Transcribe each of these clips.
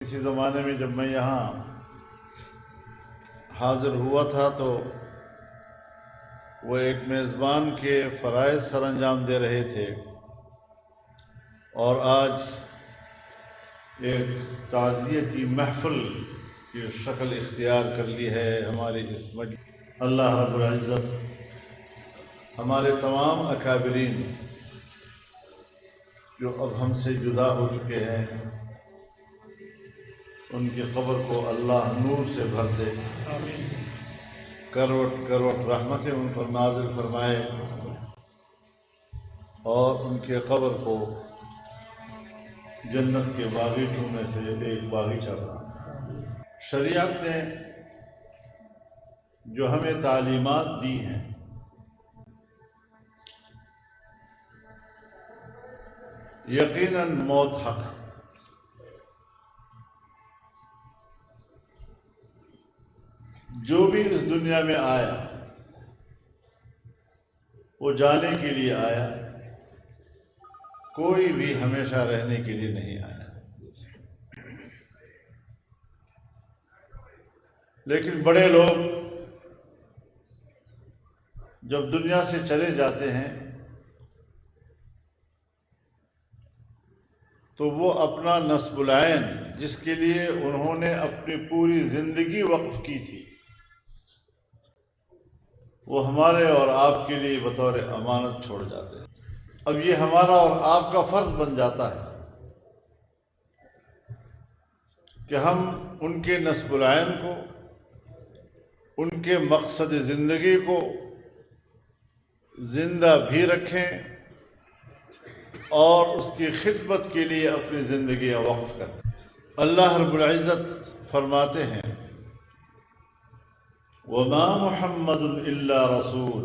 کسی زمانے میں جب میں یہاں حاضر ہوا تھا تو وہ ایک میزبان کے فرائض سر انجام دے رہے تھے، اور آج ایک تعزیتی محفل کی شکل اختیار کر لی ہے ہماری اس مجلس۔ اللہ رب العزت ہمارے تمام اکابرین جو اب ہم سے جدا ہو چکے ہیں، ان کی قبر کو اللہ نور سے بھر دے، آمین۔ کروٹ کروٹ رحمتیں ان پر نازل فرمائے، اور ان کے قبر کو جنت کے باغیچوں میں سے ایک باغیچہ بنا۔ شریعت نے جو ہمیں تعلیمات دی ہیں، یقیناً موت حق ہے۔ جو بھی اس دنیا میں آیا وہ جانے کے لیے آیا، کوئی بھی ہمیشہ رہنے کے لیے نہیں آیا۔ لیکن بڑے لوگ جب دنیا سے چلے جاتے ہیں تو وہ اپنا نصب العین، جس کے لیے انہوں نے اپنی پوری زندگی وقف کی تھی، وہ ہمارے اور آپ کے لیے بطور امانت چھوڑ جاتے ہیں۔ اب یہ ہمارا اور آپ کا فرض بن جاتا ہے کہ ہم ان کے نصب العین کو، ان کے مقصد زندگی کو زندہ بھی رکھیں اور اس کی خدمت کے لیے اپنی زندگیاں وقف کریں۔ اللہ رب العزت فرماتے ہیں، وَمَا مُحَمَّدٌ إِلَّا رَسُولٌ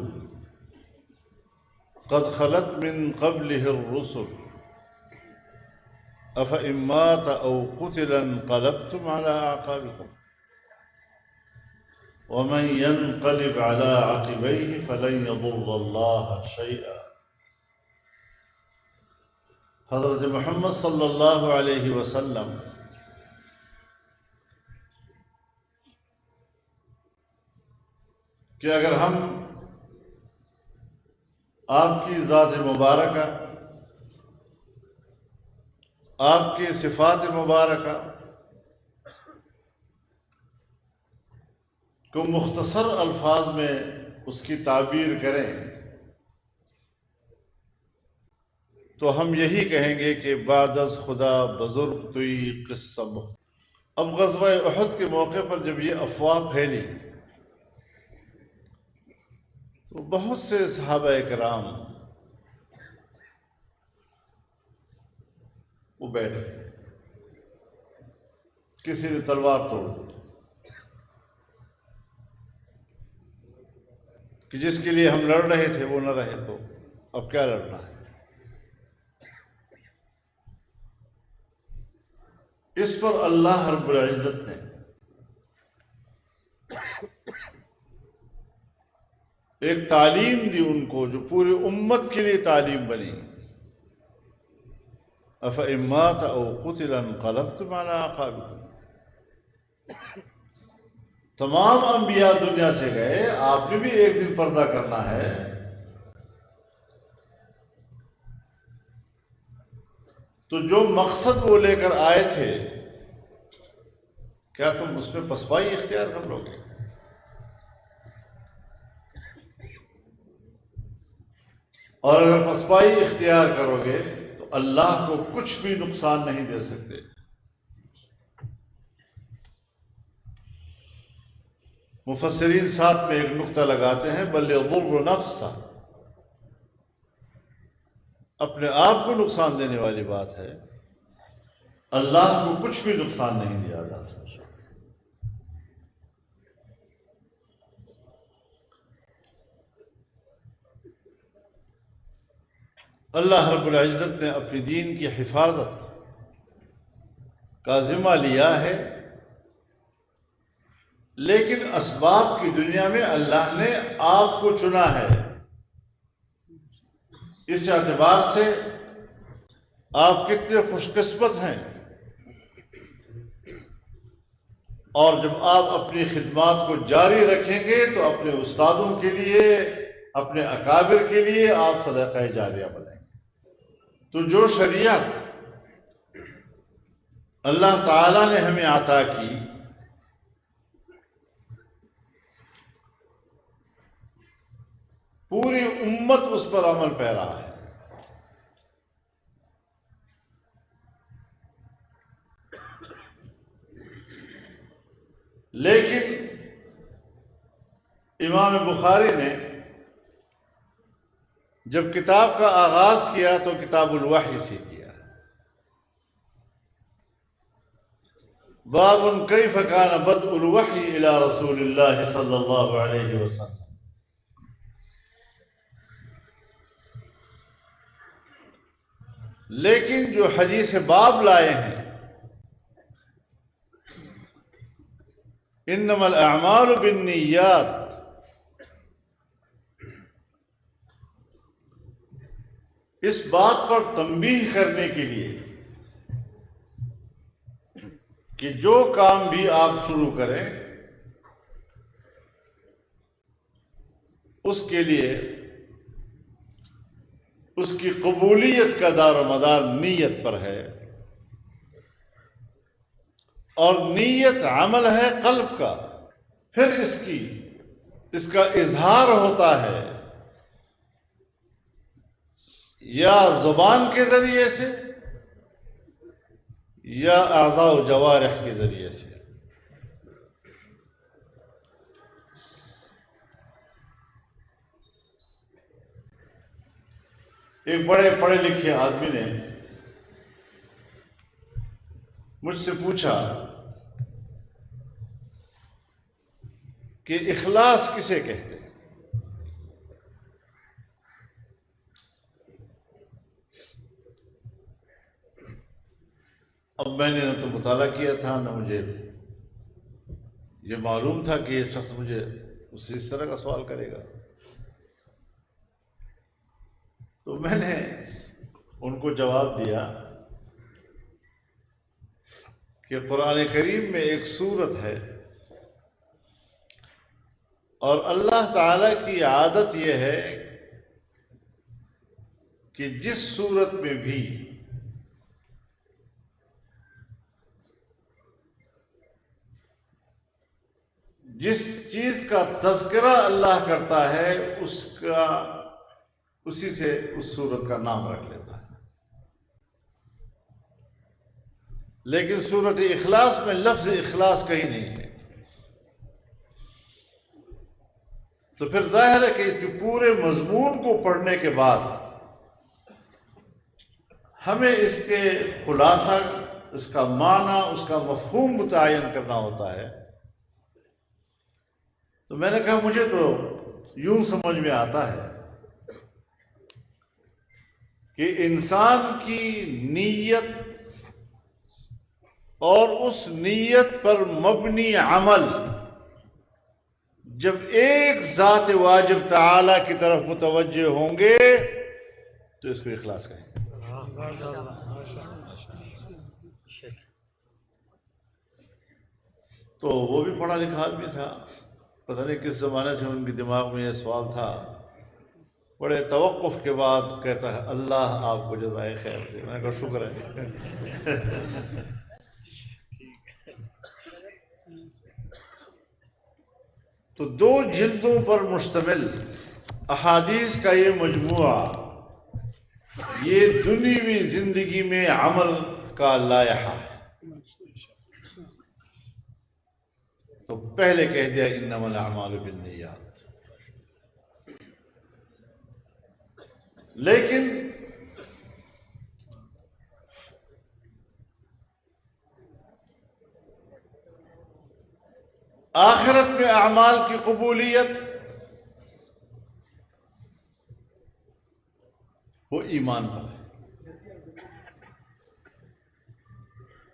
قَدْ خَلَتْ مِن قَبْلِهِ الرُّسُلُ أَفَإِن مَّاتَ أَوْ قُتِلَ انقَلَبْتُمْ عَلَىٰ أَعْقَابِكُمْ وَمَن يَنقَلِبْ عَلَىٰ عَقِبَيْهِ فَلَن يَضُرَّ اللَّهَ شَيْئًا۔ حضرت محمد صلی اللہ علیہ وسلم کہ اگر ہم آپ کی ذات مبارکہ، آپ کی صفات مبارکہ کو مختصر الفاظ میں اس کی تعبیر کریں تو ہم یہی کہیں گے کہ بعد از خدا بزرگ توئی قصہ مختصر۔ اب غزوہ احد کے موقع پر جب یہ افواہ پھیلی تو بہت سے صحابہ کرام وہ بیٹھ گئے، کسی نے تلوار توڑ دی کہ جس کے لیے ہم لڑ رہے تھے وہ نہ رہے تو اب کیا لڑنا ہے۔ اس پر اللہ رب العزت نے ایک تعلیم دی ان کو جو پوری امت کے لیے تعلیم بنی، أَفَإِن مَّاتَ أَوْ قُتِلَ انقَلَبْتُمْ عَلَىٰ أَعْقَابِكُمْ۔ تمام انبیاء دنیا سے گئے، آپ نے بھی ایک دن پردہ کرنا ہے، تو جو مقصد وہ لے کر آئے تھے کیا تم اس میں پسپائی اختیار کر لو گے؟ اور اگر پسپائی اختیار کرو گے تو اللہ کو کچھ بھی نقصان نہیں دے سکتے۔ مفسرین ساتھ میں ایک نقطہ لگاتے ہیں، بل یضر نفسہ، اپنے آپ کو نقصان دینے والی بات ہے، اللہ کو کچھ بھی نقصان نہیں دیا جا سکتا۔ اللہ رب العزت نے اپنی دین کی حفاظت کا ذمہ لیا ہے، لیکن اسباب کی دنیا میں اللہ نے آپ کو چنا ہے۔ اس اعتبار سے آپ کتنے خوش قسمت ہیں اور جب آپ اپنی خدمات کو جاری رکھیں گے تو اپنے استادوں کے لیے، اپنے اکابر کے لیے آپ صدقہ جاریہ بنیں گے۔ تو جو شریعت اللہ تعالیٰ نے ہمیں عطا کی، پوری امت اس پر عمل پیرا ہے۔ لیکن امام بخاری نے جب کتاب کا آغاز کیا تو کتاب الوحی سے کیا۔ باب کیف کان بدء الوحی الی رسول اللہ صلی اللہ علیہ وسلم۔ لیکن جو حدیث باب لائے ہیں، انما الاعمال بالنیات، اس بات پر تنبیہ کرنے کے لیے کہ جو کام بھی آپ شروع کریں اس کے لیے اس کی قبولیت کا دار و مدار نیت پر ہے، اور نیت عمل ہے قلب کا، پھر اس کا اظہار ہوتا ہے یا زبان کے ذریعے سے یا اعضاء و جوارح کے ذریعے سے۔ ایک بڑے پڑھے لکھے آدمی نے مجھ سے پوچھا کہ اخلاص کسے کہتے ہیں؟ اب میں نے نہ تو مطالعہ کیا تھا، نہ مجھے یہ معلوم تھا کہ یہ شخص مجھے اس سے اس طرح کا سوال کرے گا۔ تو میں نے ان کو جواب دیا کہ قرآن کریم میں ایک سورت ہے، اور اللہ تعالی کی عادت یہ ہے کہ جس سورت میں بھی جس چیز کا تذکرہ اللہ کرتا ہے اسی سے اس سورت کا نام رکھ لیتا ہے۔ لیکن سورت اخلاص میں لفظ اخلاص کہیں نہیں ہے، تو پھر ظاہر ہے کہ اس کے پورے مضمون کو پڑھنے کے بعد ہمیں اس کے خلاصہ، اس کا معنی، اس کا مفہوم متعین کرنا ہوتا ہے۔ تو میں نے کہا مجھے تو یوں سمجھ میں آتا ہے کہ انسان کی نیت اور اس نیت پر مبنی عمل جب ایک ذات واجب تعالی کی طرف متوجہ ہوں گے تو اس کو اخلاص کہیں گے۔ تو وہ بھی پڑھا لکھا آدمی تھا، پتہ نہیں کس زمانے سے ان کے دماغ میں یہ سوال تھا۔ بڑے توقف کے بعد کہتا ہے اللہ آپ کو جزائے خیر دے۔ میں نے کہا شکر ہے۔ تو 2 جلدوں پر مشتمل احادیث کا یہ مجموعہ، یہ دنیوی زندگی میں عمل کا لائحہ ہے۔ تو پہلے کہہ دیا انما الاعمال بالنیات، لیکن آخرت میں اعمال کی قبولیت وہ ایمان پر ہے۔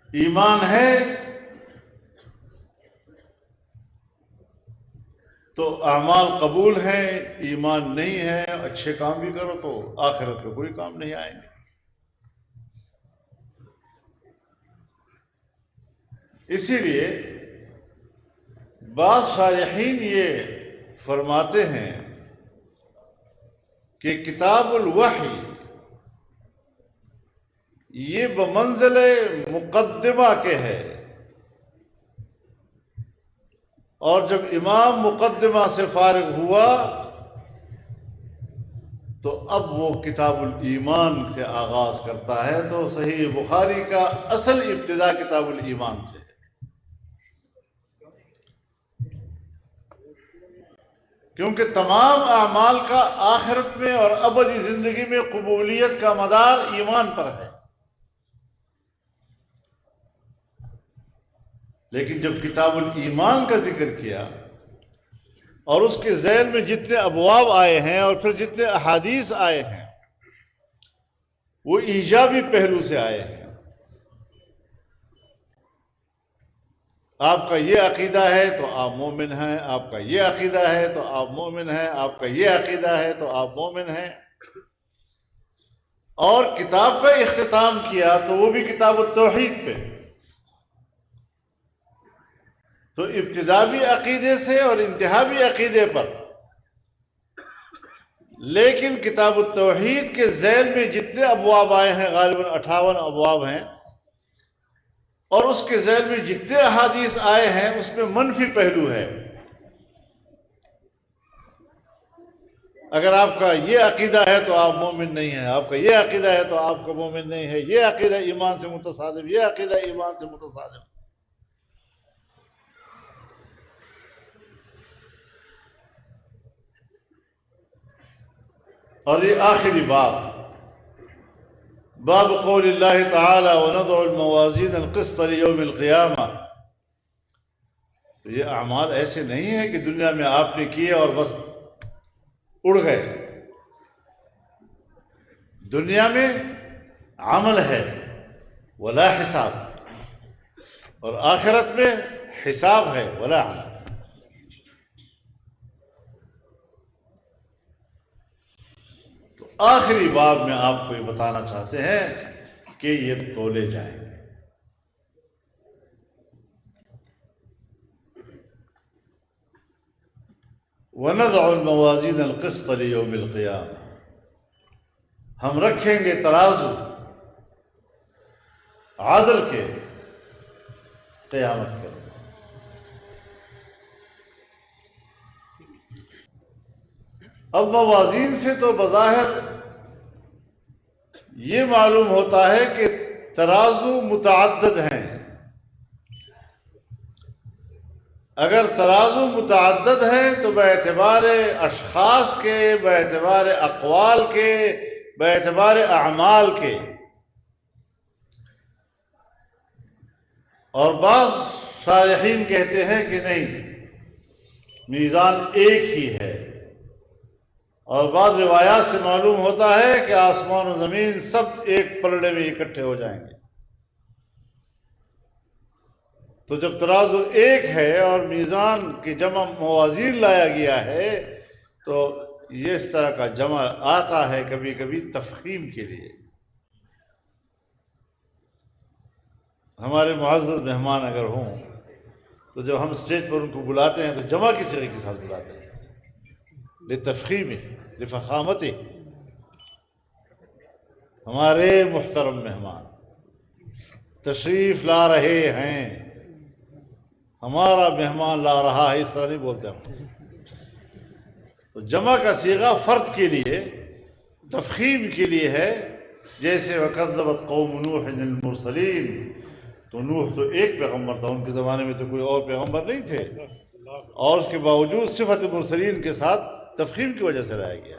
ایمان ہے تو اعمال قبول ہیں، ایمان نہیں ہے اچھے کام بھی کرو تو آخرت میں کوئی کام نہیں آئیں گے۔ اسی لیے بعض شارحین یہ فرماتے ہیں کہ کتاب الوحی یہ بمنزل مقدمہ کے ہے، اور جب امام مقدمہ سے فارغ ہوا تو اب وہ کتاب الایمان سے آغاز کرتا ہے۔ تو صحیح بخاری کا اصل ابتدا کتاب الایمان سے ہے۔ کیونکہ تمام اعمال کا آخرت میں اور ابدی زندگی میں قبولیت کا مدار ایمان پر ہے، لیکن جب کتاب الایمان کا ذکر کیا اور اس کے ذیل میں جتنے ابواب آئے ہیں اور پھر جتنے احادیث آئے ہیں وہ ایجابی پہلو سے آئے ہیں۔ آپ کا یہ عقیدہ ہے تو آپ مومن ہیں، آپ کا یہ عقیدہ ہے تو آپ مومن ہیں، آپ کا یہ عقیدہ ہے تو آپ مومن ہیں۔ اور کتاب کا اختتام کیا تو وہ بھی کتاب التوحید پہ، تو ابتدا بھی عقیدے سے اور انتہا بھی عقیدے پر، لیکن کتاب التوحید کے ذیل میں جتنے ابواب آئے ہیں غالباً 58 ابواب ہیں، اور اس کے ذیل میں جتنے احادیث آئے ہیں اس میں منفی پہلو ہے۔ اگر آپ کا یہ عقیدہ ہے تو آپ مومن نہیں ہیں، آپ کا یہ عقیدہ ہے تو آپ کا مومن نہیں ہے، یہ عقیدہ ایمان سے متصادم، یہ عقیدہ ایمان سے متصادم۔ اور یہ آخری باب قول اللہ تعالی وَنَضَعُ الْمَوَازِينَ الْقِسْطَ لِيَوْمِ الْقِيَامَةِ۔ تو یہ اعمال ایسے نہیں ہیں کہ دنیا میں آپ نے کیے اور بس اڑ گئے۔ دنیا میں عمل ہے ولا حساب، اور آخرت میں حساب ہے ولا عمل۔ آخری باب میں آپ کو یہ بتانا چاہتے ہیں کہ یہ تولے جائیں گے۔ وَنَضَعُ الْمَوَازِينَ الْقِسْطَ لِيَوْمِ الْقِيَامَةِ، ہم رکھیں گے ترازو عادل کے قیامت کے روز۔ اب موازین سے تو بظاہر یہ معلوم ہوتا ہے کہ ترازو متعدد ہیں۔ اگر ترازو متعدد ہیں تو باعتبار اشخاص کے، باعتبار اقوال کے، باعتبار اعمال کے، اور بعض شارحین کہتے ہیں کہ نہیں، میزان ایک ہی ہے، اور بعض روایات سے معلوم ہوتا ہے کہ آسمان و زمین سب ایک پلڑے میں اکٹھے ہو جائیں گے۔ تو جب ترازو ایک ہے اور میزان کی جمع موازین لایا گیا ہے تو یہ اس طرح کا جمع آتا ہے کبھی کبھی تفخیم کے لیے۔ ہمارے معزز مہمان اگر ہوں تو جب ہم اسٹیج پر ان کو بلاتے ہیں تو جمع کی صیغے کے ساتھ بلاتے ہیں، لتفخیم، لفخامت۔ ہمارے محترم مہمان تشریف لا رہے ہیں، ہمارا مہمان لا رہا ہے، اس طرح نہیں بولتے ہم۔ تو جمع کا صیغہ فرد کے لیے، تفخیم کے لیے ہے۔ جیسے وَكَذَّبَتْ قَوْمُ نُوحٍ الْمُرْسَلِينَ، تو نوح تو ایک پیغمبر تھا، ان کے زمانے میں تو کوئی اور پیغمبر نہیں تھے، اور اس کے باوجود صفت مرسلین کے ساتھ تفخیم کی وجہ سے لایا گیا۔